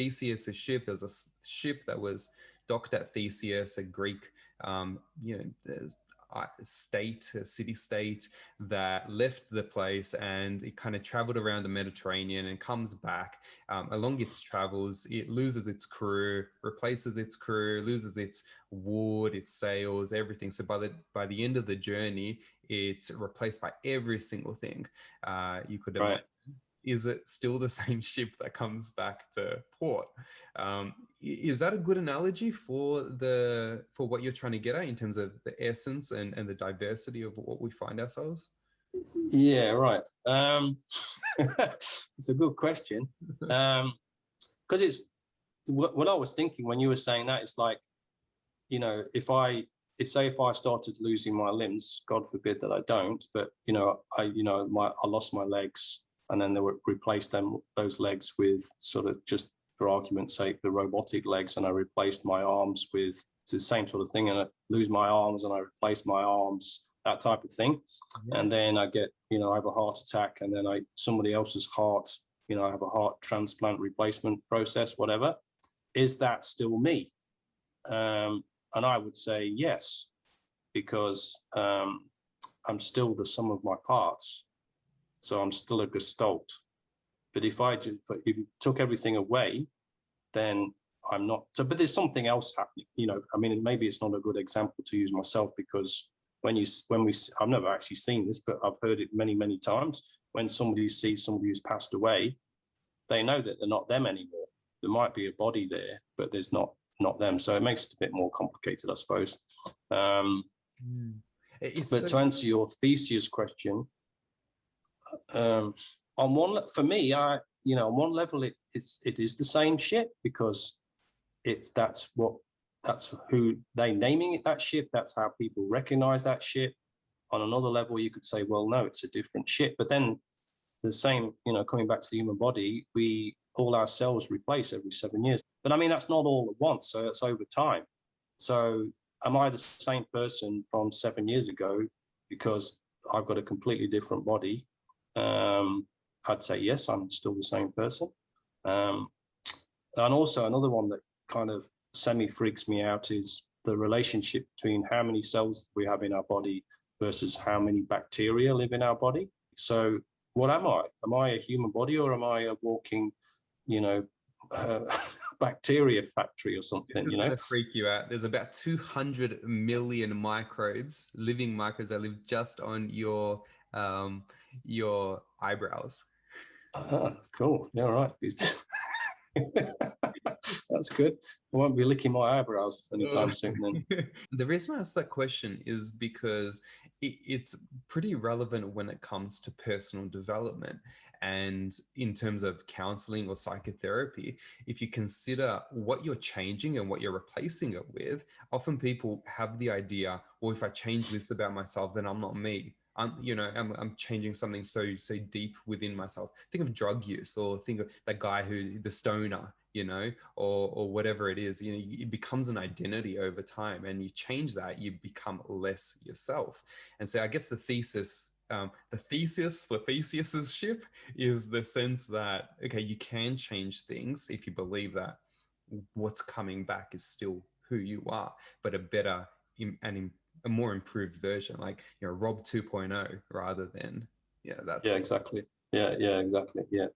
Theseus' ship. There's a ship that was docked at Theseus, a Greek, state, a city state that left the place, and it kind of traveled around the Mediterranean and comes back. Along its travels, it loses its crew, replaces its crew, loses its wood, its sails, everything. So by the end of the journey, it's replaced by every single thing you could imagine. Right. Is it still the same ship that comes back to port? Is that a good analogy for what you're trying to get at in terms of the essence and the diversity of what we find ourselves? Yeah, right. It's a good question. Because it's what I was thinking when you were saying that, it's like, if I started losing my limbs, God forbid that I don't, but I lost my legs, and then they would replace those legs with, sort of, just for argument's sake, the robotic legs, and I replaced my arms with the same sort of thing, and I lose my arms and I replace my arms, that type of thing. Yeah. And then I get, I have a heart attack, and then somebody else's heart, I have a heart transplant replacement process, whatever. Is that still me? And I would say yes, because I'm still the sum of my parts. So I'm still a gestalt. But if you took everything away, then I'm not. So, but there's something else happening. Maybe it's not a good example to use myself, because I've never actually seen this, but I've heard it many, many times. When somebody sees somebody who's passed away, they know that they're not them anymore. There might be a body there, but there's not them. So it makes it a bit more complicated, I suppose. But to answer your Theseus question, on one level, it is the same ship, because that's who they naming it, that ship. That's how people recognize that ship. On another level, you could say, well, no, it's a different ship. But then the same, coming back to the human body, all our cells replace every 7 years. But that's not all at once. So it's over time. So am I the same person from 7 years ago because I've got a completely different body? I'd say yes, I'm still the same person. And also another one that kind of semi-freaks me out is the relationship between how many cells we have in our body versus how many bacteria live in our body. So what am I? Am I a human body, or am I a walking, bacteria factory or something? This is going to freak you out. There's about 200 million living microbes that live just on your eyebrows. Cool. Yeah, right. That's good. I won't be licking my eyebrows anytime soon then. The reason I asked that question is because it's pretty relevant when it comes to personal development, and in terms of counseling or psychotherapy. If you consider what you're changing and what you're replacing it with, often people have the idea, well, if I change this about myself, then I'm not me. I'm changing something so deep within myself. Think of drug use, or think of that guy the stoner, or whatever it is. It becomes an identity over time, and you change that, you become less yourself. And so I guess the thesis for Theseus's ship is the sense that, okay, you can change things if you believe that what's coming back is still who you are, but a better and a more improved version, like Rob 2.0 rather than exactly. Yeah, exactly. Yeah.